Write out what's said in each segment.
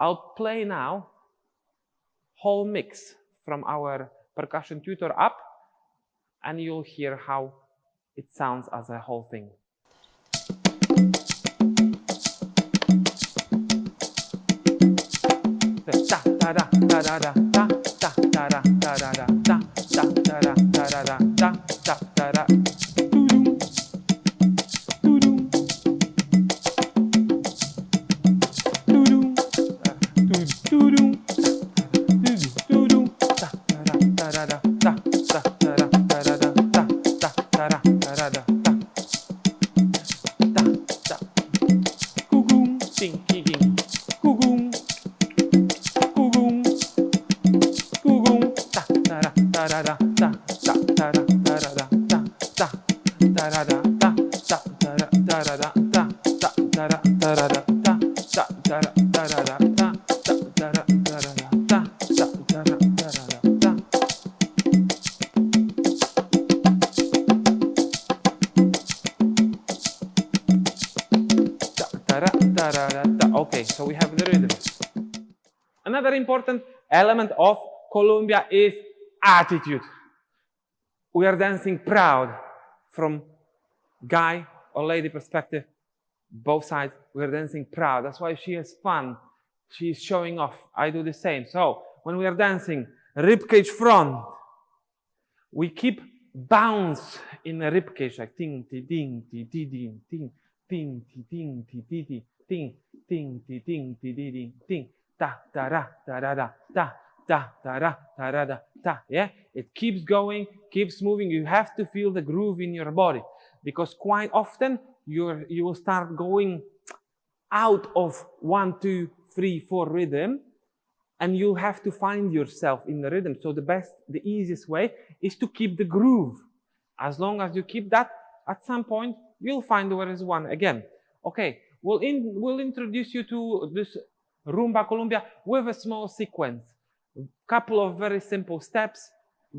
I'll play now whole mix from our percussion tutor app, and you'll hear how it sounds as a whole thing. Okay, so we have the rhythm. Another important element of Columbia is attitude. We are dancing proud from guy or lady perspective, both sides. We're dancing proud. That's why she has fun. She's showing off. I do the same. So when we are dancing, ribcage front, we keep bounce in the ribcage, like ting, ti, ding, ti, di, ding, ting, ting, ti, ding, ti, di, di, ting, ting, ti, ding, ti, di, ding, ting, ta, ta, ra, ta, ra, da, ta, ta, ta, ra, ta, ra, da, ta. Yeah, it keeps going, keeps moving. You have to feel the groove in your body, because quite often you will start going out of 1, 2, 3, 4 rhythm, and you have to find yourself in the rhythm. So the easiest way is to keep the groove. As long as you keep that, at some point you'll find where is one again. Okay, we'll introduce you to this Rumba Columbia with a small sequence. Couple of very simple steps,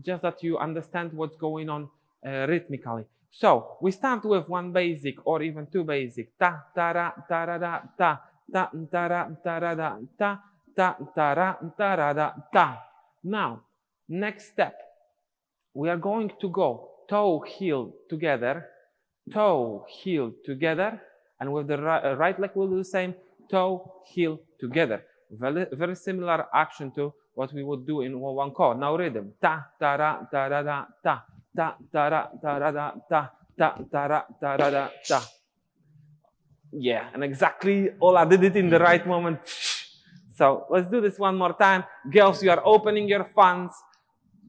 just that you understand what's going on rhythmically. So we start with one basic or even two basic. Ta ta ra ta ra da ta ta ta ra ta ra da ta ta ta ra ta ra da ta. Now, next step, we are going to go toe heel together, and with the right leg we'll do the same, toe heel together. Very similar action to what we would do in one chord. Now rhythm. Ta ta ra ta ra da ta ta ta ra ta ra da ta ta ta ra ta ra da ta. Yeah, and exactly all I did it in the right moment. So let's do this one more time. Girls, you are opening your fans.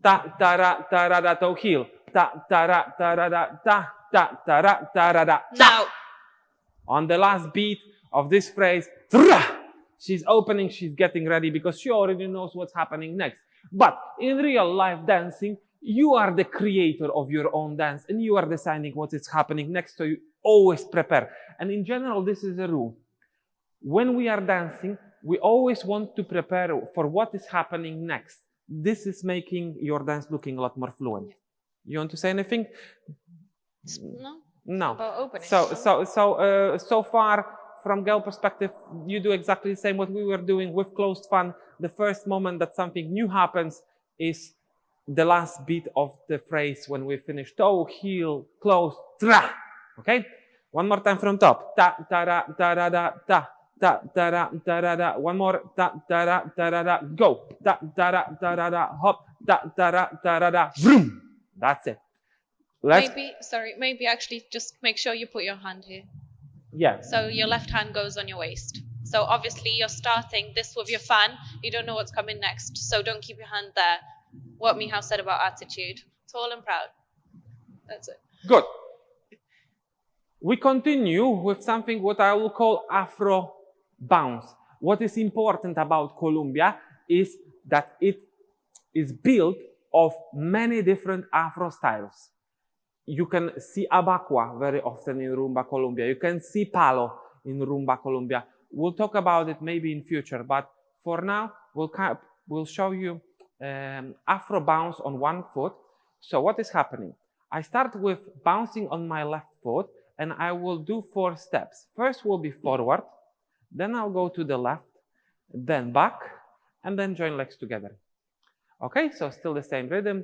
Ta ta ra da toe heel. Ta ta ra da ta ta ta ra da ta. Now. On the last beat of this phrase, she's opening, she's getting ready because she already knows what's happening next. But in real life dancing, you are the creator of your own dance and you are deciding what is happening next, so you always prepare. And in general, this is a rule. When we are dancing, we always want to prepare for what is happening next. This is making your dance looking a lot more fluent. You want to say anything? No. No. About opening. So far, from girl perspective, you do exactly the same what we were doing with closed fan. The first moment that something new happens is the last beat of the phrase when we finish toe, heel, close, tra. Okay? One more time from top. Ta, ta, ra, da, ta. Ta, ta, ra, da. One more. Ta, ta, ra, da. Go. Ta, ta, ra, da. Hop. Ta, ta, ra, da. Vroom. That's it. Maybe actually just make sure you put your hand here. Yeah. So your left hand goes on your waist. So obviously you're starting this with your fan. You don't know what's coming next. So don't keep your hand there. What Michal said about attitude. Tall and proud. That's it. Good. We continue with something what I will call Afro bounce. What is important about Columbia is that it is built of many different Afro styles. You can see Abacua very often in Rumba Columbia. You can see Palo in Rumba Columbia. We'll talk about it maybe in future, but for now, we'll show you Afro bounce on one foot. So what is happening? I start with bouncing on my left foot, and I will do 4 steps. First will be forward, then I'll go to the left, then back, and then join legs together. Okay, so still the same rhythm.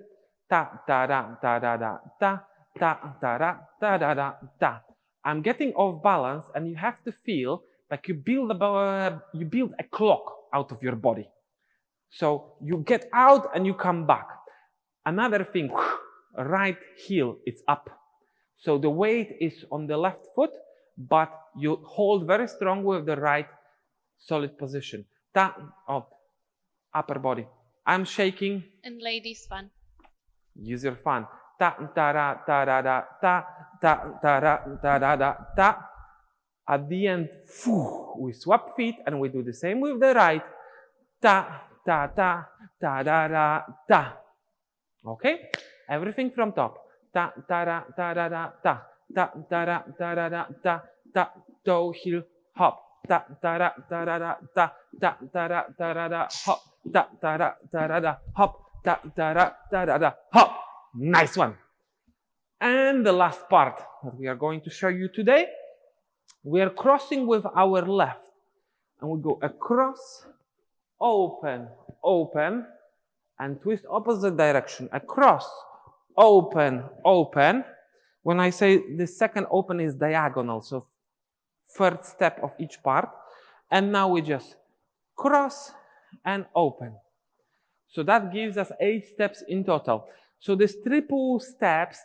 Ta ta da ta da da ta ta ta da ta da da ta. I'm getting off balance, and you have to feel like you build a clock out of your body. So you get out and you come back. Another thing, right heel is up. So the weight is on the left foot, but you hold very strong with the right solid position. Ta, upper body. I'm shaking. And ladies fun. Use your fan. Ta ta ra ta ra da ta ta ta ra ta ra da ta. At the end, we swap feet and we do the same with the right. Ta ta ta ta da ra ta. Okay? Everything from top. Ta ta ra ta ra da ta ta ta ra ta ra da ta ta toe heel hop. Ta ta ra ta ra da ta ta ta ra ta ra da hop. Ta ta ra ta ra da hop. Ta ta ra ta ra da hop. Nice one. And the last part that we are going to show you today, we are crossing with our left, and we go across, open, open, and twist opposite direction. Across, open, open. When I say the second open is diagonal, so third step of each part. And now we just cross and open. So that gives us 8 steps in total. So these triple steps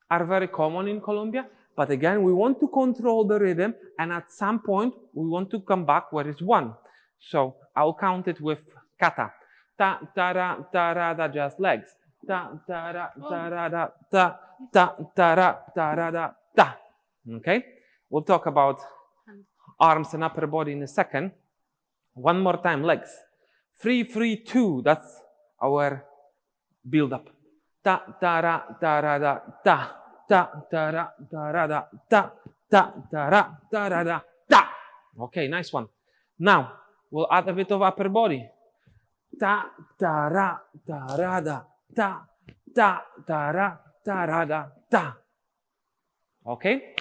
are very common in Colombia, but again, we want to control the rhythm, and at some point, we want to come back where it's 1. So I'll count it with kata. Ta, ta, ra, ta, ra, da, just legs. Ta, ta, ra, ta, ra, da, ta, ta, ta, ra, ta, ra, da, ta. Okay? We'll talk about arms and upper body in a second. One more time, legs. 3, 3, 2. That's our build-up. Ta, ta, ra, ta, ra, da, ta. Ta, ta, ra, ta, ra, da, ta. Ta, ta, ra, ta, ra, da, ta. Okay, nice one. Now, we'll add a bit of upper body. Ta, ta, ra, ta, ra, da, ta. Ta, ta, ra, ta, ra, da, ta. Okay?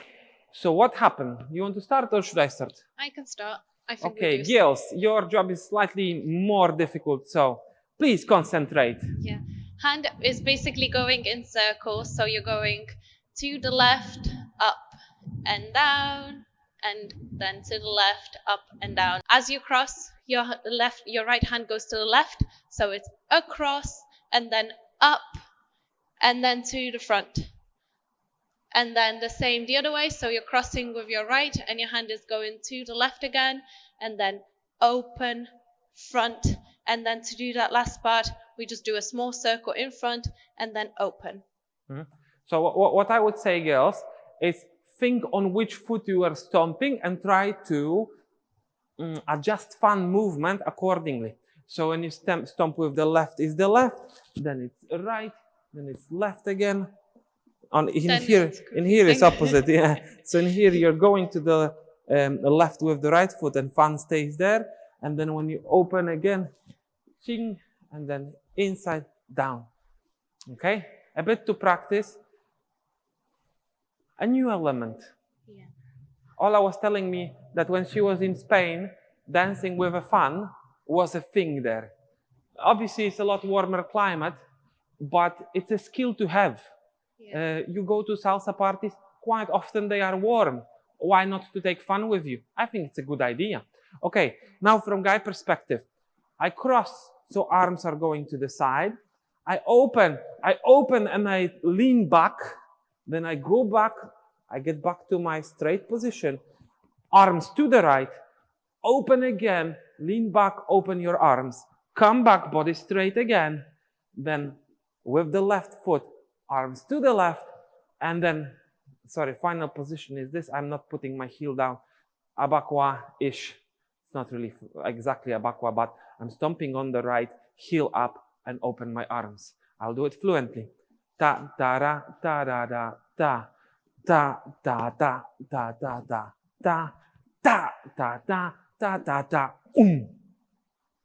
So what happened? You want to start or should I start? I can start. I think Okay, girls, your job is slightly more difficult, so please concentrate. Yeah. Hand is basically going in circles, so you're going to the left, up and down, and then to the left, up and down. As you cross, your right hand goes to the left, so it's across and then up and then to the front. And then the same the other way, so you're crossing with your right and your hand is going to the left again, and then open, front, and then to do that last part, we just do a small circle in front and then open. Mm-hmm. So what I would say, girls, is think on which foot you are stomping and try to adjust fan movement accordingly. So when you stomp with the left is the left, then it's right, then it's left again. In here it's opposite. Yeah. So in here you're going to the left with the right foot, and fan stays there. And then when you open again, ching, and then inside down. Okay, a bit to practice. A new element. Yeah. Ola was telling me that when she was in Spain, dancing with a fan was a thing there. Obviously, it's a lot warmer climate, but it's a skill to have. Yeah. You go to salsa parties, quite often they are warm. Why not to take fun with you? I think it's a good idea. Okay, now from guy perspective, I cross, so arms are going to the side. I open and I lean back. Then I go back, I get back to my straight position. Arms to the right, open again, lean back, open your arms. Come back, body straight again. Then with the left foot, arms to the left, and then, final position is this. I'm not putting my heel down. Abakwa-ish. It's not really exactly abakwa, but I'm stomping on the right, heel up, and open my arms. I'll do it fluently. Ta, ta, ra, ta, da, da, ta. Ta, ta, ta, ta, ta, ta, ta. Ta, ta, ta, ta, ta, ta.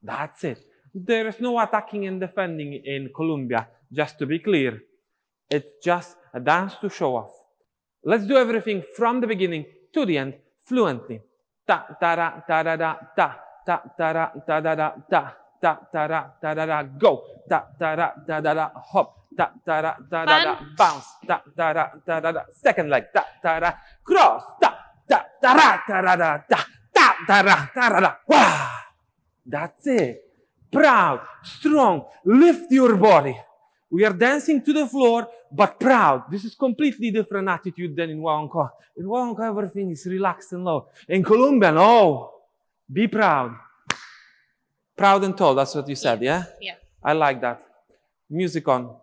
That's it. There is no attacking and defending in Colombia, just to be clear. It's just a dance to show off. Let's do everything from the beginning to the end fluently. Ta, ta, ra, ta, da, da, ta. ta ta ra ta da da ta ta ta ra ta da da go ta ta ra ta da da hop ta ta ra ta da da bounce ta ta ra ta da da second leg ta ta ra cross ta ta ta ra ta da da ta ta ta ra ta da da. Wow, that's it. Proud, strong, lift your body. We are dancing to the floor, but proud. This is completely different attitude than in Wawanko. In Wawanko, everything is relaxed and low. In Colombia, no. Be proud. Proud and tall, that's what you said, yeah? Yeah. I like that. Music on.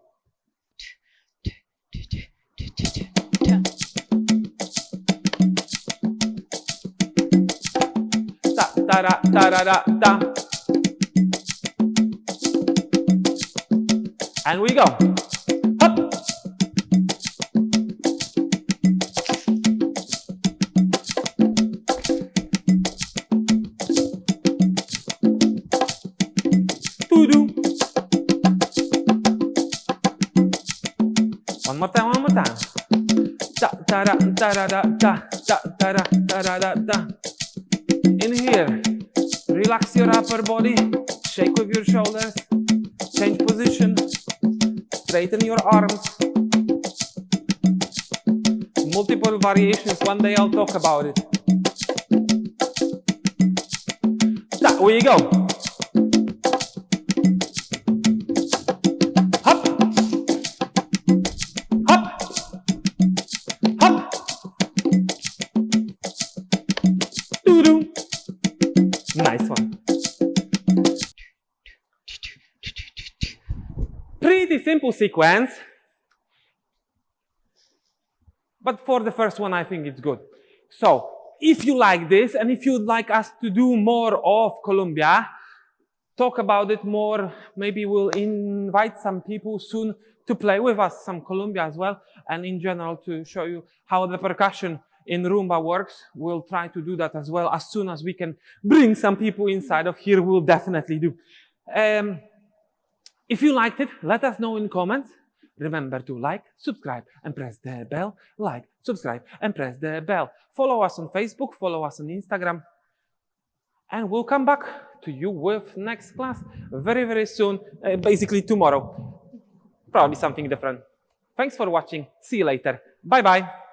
Ta ta ra ta ra da ta. And we go. Up. To-do. One more time, one more time. Ta ta ra ta ra da ta ta ta ra ta ra da ta. In here, relax your upper body, shake with your shoulders, change position. Straighten your arms. Multiple variations. One day I'll talk about it. That way you go. Hop. Hop. Hop. Doo-doo. Nice one. Pretty simple sequence, but for the first one I think it's good. So if you like this and if you'd like us to do more of Colombia, talk about it more, maybe we'll invite some people soon to play with us some Colombia as well, and in general to show you how the percussion in Rumba works. We'll try to do that as well as soon as we can bring some people inside of here. We'll definitely do. If you liked it, let us know in comments. Remember to like, subscribe, and press the bell. Like, subscribe, and press the bell. Follow us on Facebook, follow us on Instagram. And we'll come back to you with next class very, very soon. Basically tomorrow. Probably something different. Thanks for watching. See you later. Bye-bye.